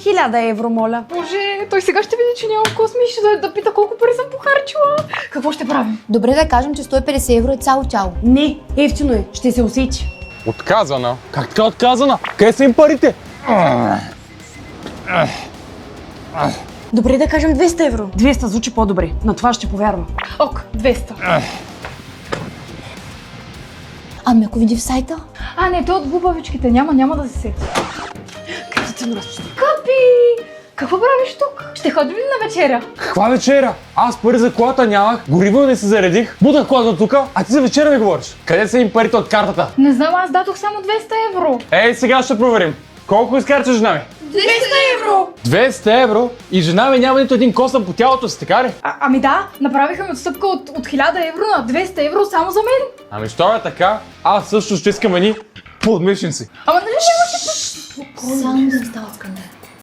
1000 евро, моля. Боже, той сега ще види, че нямам косми и ще дойде да пита колко пари съм похарчила. Какво ще правим? Добре да кажем, че 150 евро е цяло. Не, ефтино е, ще се усечи. Отказана? Как така отказана? Къде са им парите? Добре да кажем 200 евро. 200 звучи по-добре, на това ще повярвам. Ок, 200. Ами ако види в сайта? Не, то от глупавичките. Няма да се сети. Като ти мръсваш. Капи! Какво правиш тук? Ще ходим ли на вечеря? Каква вечеря? Аз пари за колата нямах, гориво не се заредих, бутах колата тука, а ти за вечеря ми говориш. Къде са им парите от картата? Не знам, аз дадох само 200 евро. Ей, сега ще проверим. Колко изкарча жена ми? 200 евро! 200 евро? И жена ми няма нито един косъм по тялото си, така ли? Ами да, направиха ми отстъпка от 1000 евро на 200 евро само за мен. Ами що е така? Аз също ще искам едни подмишници. Ама нали ще имаше... Само да става скандал.